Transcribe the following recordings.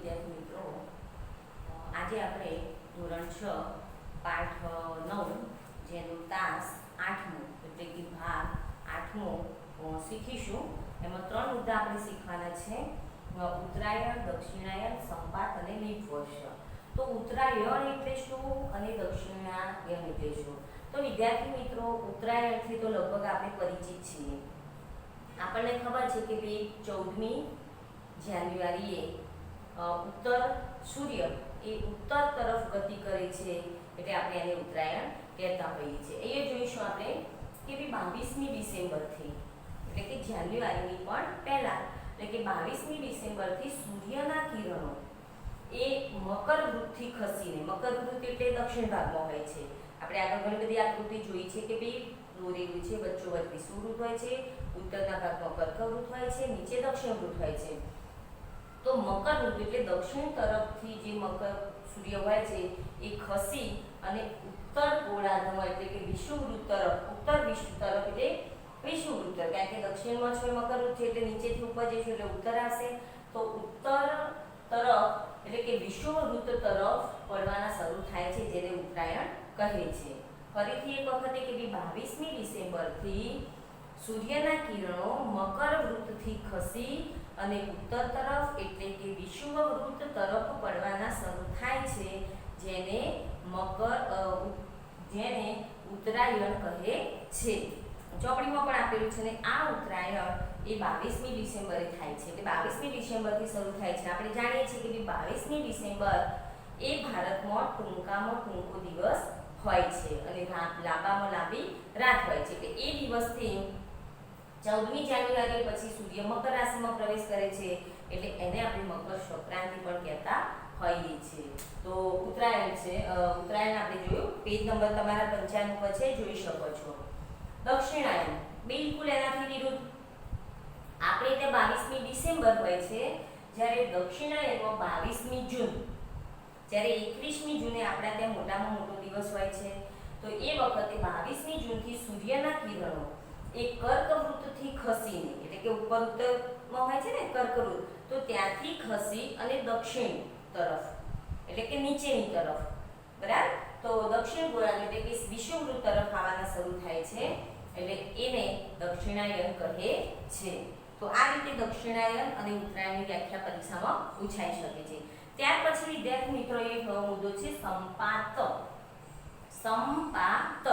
વિદ્યાર્થી મિત્રો, આજે આપણે ધોરણ 6 પાઠ 9 જેનું તાસ 8મો એટલે કે ભાગ 8મો શીખીશું. એમાં 3 મુદ્દા આપણે શીખવાના છે: ઉત્તરાયણ, દક્ષિણાયન, સંપાત અને લીપ વર્ષ. તો ઉત્તરાયણ એટલે શું અને દક્ષિણાયન એટલે શું? તો વિદ્યાર્થી મિત્રો, ઉત્તરાયણથી તો લગભગ આપણે પરિચિત છીએ. આપણને ખબર છે કે ભાઈ 14મી જાન્યુઆરીએ ઉત્તર સૂર્ય એ ઉત્તર તરફ ગતિ કરે છે, એટલે આપણે એને ઉત્તરાયણ કહેતા હોઈએ છીએ. અહીંયા જોઈશું આપણે કે ભાઈ 22મી ડિસેમ્બરથી એટલે કે જાન્યુઆરીની પણ પહેલા એટલે કે 22મી ડિસેમ્બરથી સૂર્યના કિરણો એ મકર વૃત્તથી ખસીને, મકર વૃત્ત એટલે દક્ષિણ ભાગમાં હોય છે. આપણે આગળ ઘણી બધી આકૃતિ જોઈ છે કે ભાઈ દોરેલું છે, વચ્ચોવચ્ચ વિષુવવૃત્ત હોય છે, ઉત્તરના ભાગમાં કર્કવૃત્ત હોય છે, નીચે દક્ષિણ વૃત્ત હોય છે. તો મકર વૃત્ત એટલે દક્ષિણ તરફથી જે મકર સૂર્ય હોય છે એ ખસી અને ઉત્તર ગોળાર્ધમાં એટલે કે વિષુવવૃત્ત તરફ, ઉત્તર વિષુવ તરફ એટલે વિષુવવૃત્ત, કારણ કે દક્ષિણમાં છે મકર વૃત્ત એટલે નીચેથી ઉપર જઈશું એટલે ઉત્તર આવશે. તો ઉત્તર તરફ એટલે કે વિષુવવૃત્ત તરફ પડવાના શરૂ થાય છે, જેને ઉત્તરાયણ કહે છે. ફરીથી એક વખતે કે 22મી ડિસેમ્બરથી સૂર્યના કિરણો મકર વૃત્તથી ખસી અને ઉત્તર તરફ એટલે કે વિષુવવૃત્ત તરફ પડવાના શરૂ થાય છે, જેને ઉત્તરાયણ કહે છે. ચોપડીમાં પણ આપેલું છે ને આ ઉત્તરાયણ એ 22મી ડિસેમ્બરે થાય છે, એટલે 22મી ડિસેમ્બરથી શરૂ થાય છે. આપણે જાણીએ છીએ કે 22મી ડિસેમ્બર એ ભારતમાં ટૂંકામાં ટૂંકો દિવસ હોય છે અને લાંબામાં લાંબી રાત હોય છે. એટલે એ દિવસથી 14મી જાન્યુઆરી પછી સૂર્ય મકર રાશિમાં પ્રવેશ કરે છે, એટલે એને આપણે મકર સંક્રાંતિ પણ કહેતા હોઈએ છીએ. તો ઉત્તરાયણ છે. ઉત્તરાયણ આપણે જોયું, પેજ નંબર તમારા 95 પર છે, જોઈ શકો છો. દક્ષિણાયન બિલકુલ એનાથી વિરુદ્ધ. આપણે ત્યાં 22મી ડિસેમ્બર હોય છે, જ્યારે દક્ષિણાયનમાં 22મી જૂન, જ્યારે 21મી જૂને આપણા ત્યાં મોટામાં મોટો દિવસ હોય છે. તો એ વખતે 22મી જૂનથી સૂર્યના કિરણો એ કર્કવૃત્તથી ખસીને એટલે કે ઉપર ઉત્તરમાં હોય છે ને કર્કવૃત્ત, તો ત્યાંથી ખસી અને દક્ષિણ તરફ એટલે કે નીચેની તરફ, બરાબર, તો દક્ષિણ ગોળાર્ધ એટલે કે વિષુવવૃત્ત તરફ આવવાના શરૂ થાય છે, એટલે એને દક્ષિણાયન કહે છે. તો આ રીતે દક્ષિણાયન અને ઉત્તરાયણની વ્યાખ્યા પરીક્ષામાં પૂછાઈ શકે છે. ત્યાર પછી વિદ્યાર્થી મિત્રો એક મુદ્દો છે સંપાત. સંપાત,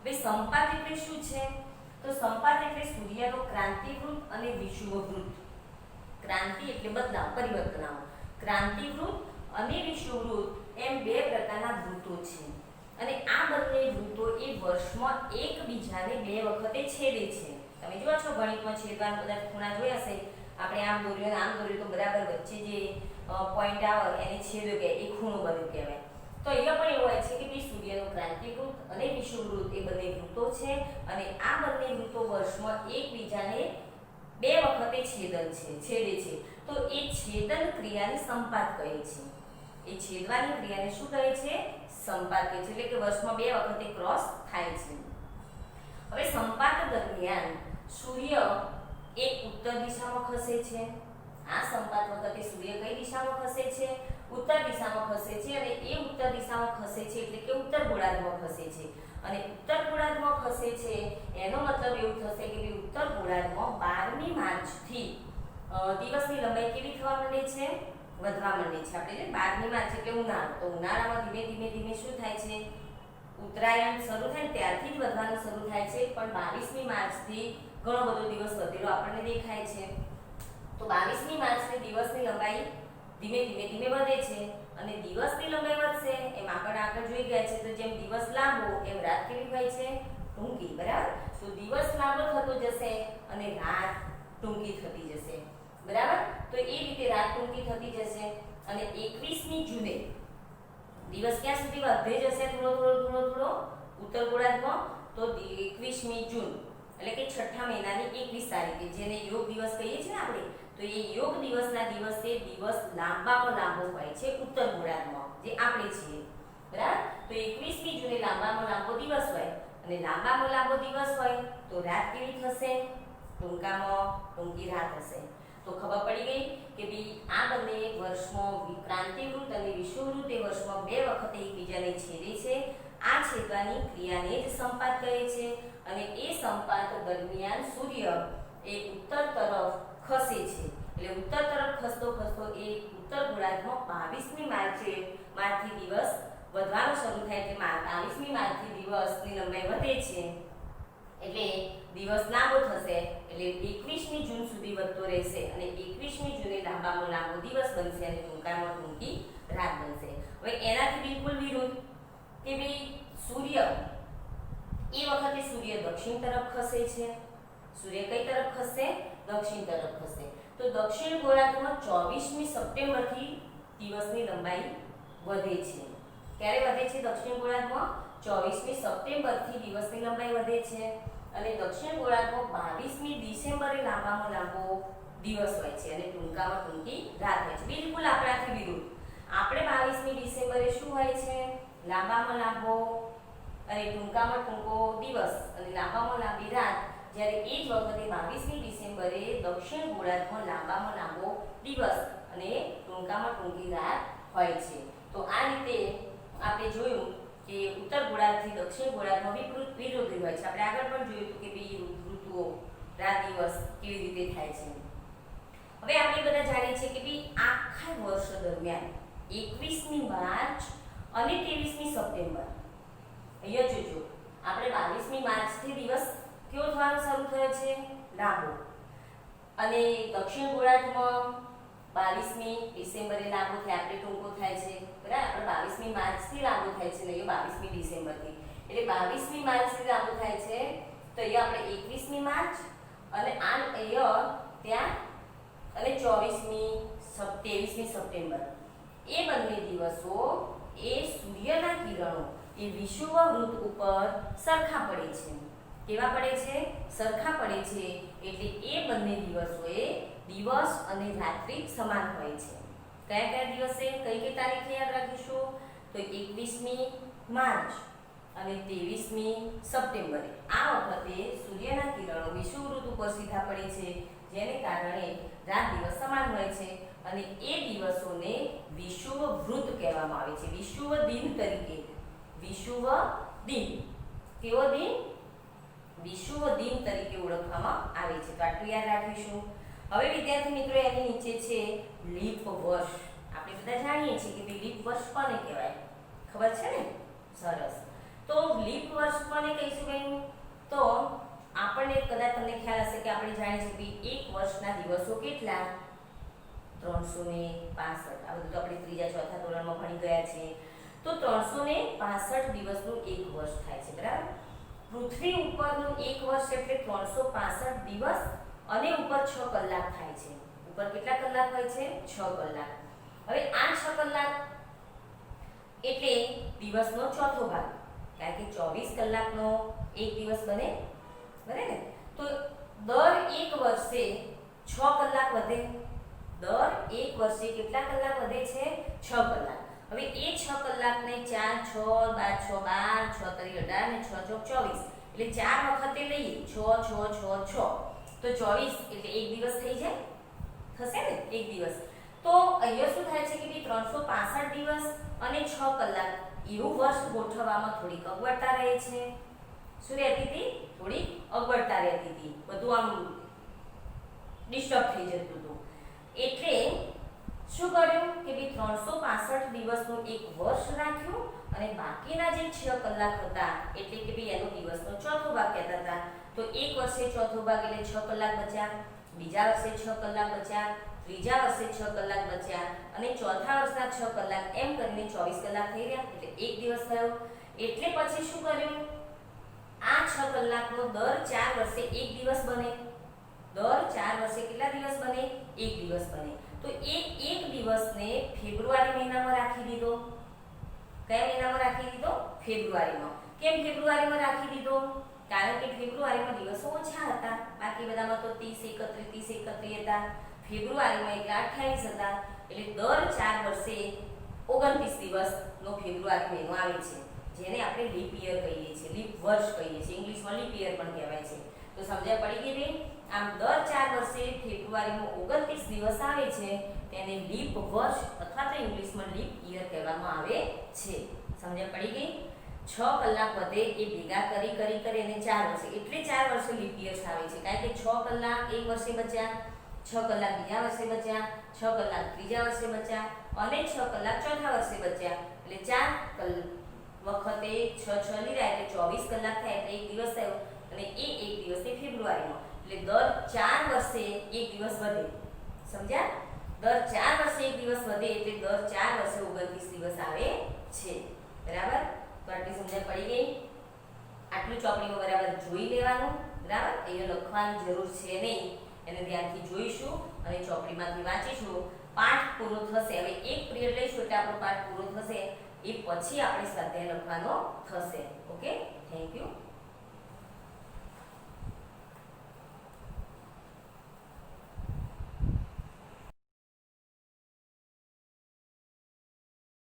ભાઈ સંપાત એટલે શું છે? તો સંપાત એટલે સૂર્યનો ક્રાંતિવૃત્ત અને વિષુવવૃત્ત. ક્રાંતિ એટલે બદલાવ, પરિવર્તન આવો. ક્રાંતિવૃત્ત અને વિષુવવૃત્ત એમ બે પ્રકારના વૃત્તો છે, અને આ બંને વૃત્તો એ વર્ષમાં એકબીજાને બે વખતે છેદે છે. તમે જુઓ છો ગણિતમાં છેદવાના બધા ખૂણા જોયા હશે. આપણે આમ દોર્યો આમ દોર્યો તો બરાબર વચ્ચે જે પોઈન્ટ આવે એને છેદો કે એ ખૂણો બન્યું કહેવાય. તો અહીંયા પણ એવું હોય છે કે સૂર્યનો ક્રાંતિવૃત્ત અને વિષુવવૃત્ત એ બંને વૃત્તો છે, અને આ બંને વૃત્તો વર્ષમાં એકબીજાને બે વખતે છેદે છે. તો એ છેદન ક્રિયાને સંપાત કહે છે. એ છેદવાની ક્રિયાને શું કહે છે? સંપાત કહે છે, એટલે કે વર્ષમાં બે વખતે ક્રોસ થાય છે. હવે સંપાત દરમિયાન સૂર્ય એક ઉત્તર દિશામાં ખસે છે. આ સંપાત વખતે સૂર્ય કઈ દિશામાં ખસે છે? ઉત્તર દિશામાં ખસે છે, અને એ ઉત્તર દિશામાં ખસે છે એટલે કે ઉત્તર ગોળાર્ધમાં ખસે છે. અને ઉત્તર ગોળાર્ધમાં ખસે છે એનો મતલબ એવું થશે કે ઉત્તર ગોળાર્ધમાં 12મી માર્ચથી દિવસની લંબાઈ કેવી થવા માંડે છે? વધવા માંડે છે. આપણે 12મી માર્ચ એટલે ઉનાળો, તો ઉનાળામાં ધીમે ધીમે શું થાય છે? ઉત્તરાયણ શરૂ થાય ત્યારથી જ વધવાનું શરૂ થાય છે, પણ 22મી માર્ચથી ઘણો બધો દિવસ વધેલો આપણને દેખાય છે. તો 22મી માર્ચથી દિવસની લંબાઈ ધીમે ધીમે વધે છે, અને દિવસની લંબાઈ વધશે એમ આપણે આગળ જોઈ ગયા છે. તો જેમ દિવસ લાંબો એમ રાત કેવી હોય છે? ટૂંકી, બરાબર. તો દિવસ લાંબો થતો જશે અને રાત ટૂંકી થતી જશે, બરાબર. તો એ રીતે રાત ટૂંકી થતી જશે, અને 21મી જૂને દિવસ ક્યાં સુધી વધે જશે? થોડો ઉત્તર ગોળાર્ધમાં. તો 21મી જૂન એટલે કે છઠ્ઠા મહિનાની 21 તારીખે, જેને યોગ દિવસ કહીએ છીએ ને આપણે, તો એ યોગ દિવસના દિવસે દિવસ લાંબામાં લાંબો હોય છે ઉત્તર ગોળાર્ધમાં, જે આપણે છીએ, બરાબર. તો 21મી જૂને લાંબામાં લાંબો દિવસ હોય, અને લાંબામાં લાંબો દિવસ હોય તો રાત કેવી થશે? ટૂંકામાં ટૂંકી રાત હશે. તો ખબર પડી ગઈ કે ભાઈ આ બંને વર્ષમાં ક્રાંતિવૃત્ત અને વિષુવવૃત્ત એ વર્ષમાં 2 વખત એકબીજાને છેદે છે. આ છેદવાની ક્રિયાને જ સંપાત કહે છે અને એ સંપાત દરમિયાન સૂર્ય એ ઉત્તર તરફ ખસે છે. એટલે ઉત્તર તરફ ખસતો ખસતો એ ઉત્તર ગોળાર્ધમાં 22મી માર્ચથી દિવસ વધવાનું શરૂ થાય એટલે 22મી માર્ચથી દિવસની લંબાઈ વધે છે. એટલે દિવસ લાંબો થશે એટલે 21મી જૂન સુધી વધતો રહેશે અને 21મી જૂને લાંબામાં લાંબો દિવસ બનશે અને ટૂંકામાં ટૂંકી રાત બનશે. હવે એનાથી બિલકુલ વિરુદ્ધ કે ભાઈ સૂર્ય એ વખતે સૂર્ય દક્ષિણ તરફ ખસે છે. સૂર્ય કઈ તરફ ખસશે? દક્ષિણ તરફ ખસશે. તો દક્ષિણ ગોળાર્ધમાં 24મી સપ્ટેમ્બરથી દિવસની લંબાઈ વધે છે. ક્યારે વધે છે? દક્ષિણ ગોળાર્ધમાં 24મી સપ્ટેમ્બરથી દિવસની લંબાઈ વધે છે અને દક્ષિણ ગોળાર્ધમાં 22મી ડિસેમ્બરે લાંબામાં લાંબો દિવસ હોય છે અને ટૂંકામાં ટૂંકી રાત હોય છે. બિલકુલ આપણાથી વિરુદ્ધ. આપણે 22મી ડિસેમ્બરે શું હોય છે? લાંબામાં લાંબો અને ટૂંકામાં ટૂંકો દિવસ અને લાંબામાં લાંબી રાત. જ્યારે એ જ વખતે 22મી ડિસેમ્બરે દક્ષિણ ગોળાર્ધમાં લાંબામાં લાંબો દિવસ અને ટૂંકામાં ટૂંકી રાત હોય છે. તો આ રીતે આપણે જોયું કે ઉત્તર ગોળાર્ધથી દક્ષિણ ગોળાર્ધમાં વિરુદ્ધ હોય છે. આપણે આગળ પણ જોયું હતું કે બે ઋતુઓ રાત દિવસ કેવી રીતે થાય છે. હવે આપણે બધા જાણીએ છીએ કે ભાઈ આખા વર્ષ દરમિયાન 21મી માર્ચ અને 23મી સપ્ટેમ્બર અહીંયા જોજો આપણે 22મી માર્ચથી દિવસ કેવો થવાનો શરૂ થયો છે? લાંબો. અને દક્ષિણ ગોળાર્ધમાં 22મી ડિસેમ્બરે લાંબો થાય આપણે ટૂંકો થાય છે. બરાબર. આપણે 22મી માર્ચથી લાંબો થાય છે ને 22મી ડિસેમ્બરથી. એટલે 22મી માર્ચથી લાંબો થાય છે તો અહીંયા આપણે 21મી માર્ચ અને આ અહીંયા ત્યાં અને 23મી સપ્ટેમ્બર એ બંને દિવસો એ સૂર્યના કિરણો એ વિષુવવૃત્ત ઉપર સરખા પડે છે. કેવા પડે છે? સરખા પડે છે. એટલે એ બંને દિવસોએ દિવસ અને રાત્રિ સમાન હોય છે. કયા કયા દિવસે કઈ તારીખે યાદ રાખીશું? તો 21મી માર્ચ અને 23મી સપ્ટેમ્બરે આ વખતે સૂર્યના કિરણો વિષુવવૃત્ત ઉપર સીધા પડે છે જેને કારણે રાત દિવસ સમાન હોય છે અને એ દિવસોને વિષુવવૃત્ત કહેવામાં આવે છે. વિષુવ દિન તરીકે. વિષુવ દિન. કેવો દિન? વિષુવ દિન તરીકે ઓળખવામાં આવે છે. તો આટલું યાદ રાખીશું. હવે વિદ્યાર્થી મિત્રો એની નીચે છે લીપ વર્ષ. આપણે બધા જાણીએ છીએ કે લીપ વર્ષ કોને કહેવાય? ખબર છે ને? સરસ. તો લીપ વર્ષ કોને કહીશું બેન? તો આપણને કદાચ તમને ખ્યાલ હશે કે આપણે જાણીએ છીએ કે એક વર્ષના દિવસો કેટલા? 365. આ બધું તો આપણે ત્રીજા ચોથા ધોરણમાં ભણી ગયા છીએ. તો 365 દિવસનું એક વર્ષ થાય છે. બરાબર. પૃથ્વી ઉપરનું એક વર્ષ એટલે 365 દિવસ અને ઉપર 6 કલાક થાય છે. ઉપર કેટલા કલાક હોય છે? 6 કલાક. હવે આ 6 કલાક એટલે દિવસનો ચોથો ભાગ. કારણ કે 24 કલાકનો એક દિવસ બને. બરાબર ને? તો દર એક વર્ષે 6 કલાક વધે. દર એક વર્ષે કેટલા કલાક વધે છે? 6 કલાક. હવે એ 6 કલાકને 4 6 12 6 12 6 3 18 ને 6 ચોક 24 એટલે 4 વખતે લઈએ 6 6 6 6 તો 24 એટલે એક દિવસ થઈ જાય. થશે ને? એક દિવસ. તો અહીંયા શું થાય છે કે 365 દિવસ અને 6 કલાક એવું વર્ષ ગોઠવવામાં થોડીક અગવડતા રહે છે. શું રહેતી હતી? થોડી અગવડતા રહેતી હતી. બધું આમ ડિસ્ટર્બ થઈ જતું હતું. એટલે શું કર્યું કે 365 દિવસનું એક વર્ષ રાખ્યું અને બાકીના જે 6 કલાક હતા એટલે કે એનો દિવસનો ચોથો ભાગ કહેતા હતા. તો એક વર્ષે ચોથો ભાગ એટલે 6 કલાક બચ્યા. બીજા વર્ષે 6 કલાક બચ્યા. ત્રીજા વર્ષે 6 કલાક બચ્યા અને ચોથા વર્ષના 6 કલાક એમ કરીને 24 કલાક થઈ ગયા એટલે એક દિવસ થયો. એટલે પછી શું કર્યું? આ 6 કલાકનો દર 4 વર્ષે એક દિવસ બને. દર 4 વર્ષે કેટલા દિવસ બને? એક દિવસ બને. તો એક દિવસને ફેબ્રુઆરી મહિનામાં રાખી દીધો. કયા મહિનામાં રાખી દીધો? ફેબ્રુઆરીમાં. કેમ ફેબ્રુઆરીમાં રાખી દીધો? કારણ કે ફેબ્રુઆરીમાં દિવસો ઓછા હતા. બાકી બધામાં તો 30 31 હતા. ફેબ્રુઆરીમાં એટલે 28 હતા. એટલે દર 4 વર્ષે 29 દિવસનો ફેબ્રુઆરી મહિનો આવે છે જેને આપણે લીપ યર કહીએ છીએ. લીપ વર્ષ કહીએ છીએ. ઇંગ્લિશમાં લીપ યર પણ કહેવાય છે. તો સમજ્યા પડી ગઈ બેન? આમ દર 4 વર્ષે ફેબ્રુઆરીમાં 29 દિવસ આવે છે તેને લીપ વર્ષ અથવા તો ઇંગ્લિશમાં લીપ યર કહેવામાં આવે છે. સમજ્યા પડી ગઈ? 6 કલાક વધે એ ભેગા કરી અને 4 વર્ષે એટલે 4 વર્ષે લીપ યર્સ આવે છે. કારણ કે 6 કલાક એક વર્ષે બચ્યા, 6 કલાક બીજા વર્ષે બચ્યા, 6 કલાક ત્રીજા વર્ષે બચ્યા અને 6 કલાક ચોથા વર્ષે બચ્યા. એટલે 4 વખતે 6 લીધા એટલે 24 કલાક થાય એટલે એક દિવસ થયો અને એ એક દિવસ એ ફેબ્રુઆરીમાં. એટલે દર 4 વર્ષે એક દિવસ વધે. સમજ્યા? દર 4 વર્ષે એક દિવસ વધે એટલે દર 4 વર્ષે 29 દિવસ આવે છે. બરાબર? તો આટલી સમજણ પડી ગઈ? આટલું ચોપડીમાં બરાબર જોઈ લેવાનું. બરાબર? અહીંયા લખવાની જરૂર છે નહીં, એને ધ્યાનથી જોઈશું અને ચોપડીમાંથી વાંચીશું. પાઠ પૂરો થશે. હવે એક પીરિયડ લઈશું એટલે આપણો પાઠ પૂરો થશે. એ પછી આપણે સ્વાધ્યાય લખવાનો થશે. Okay, thank you.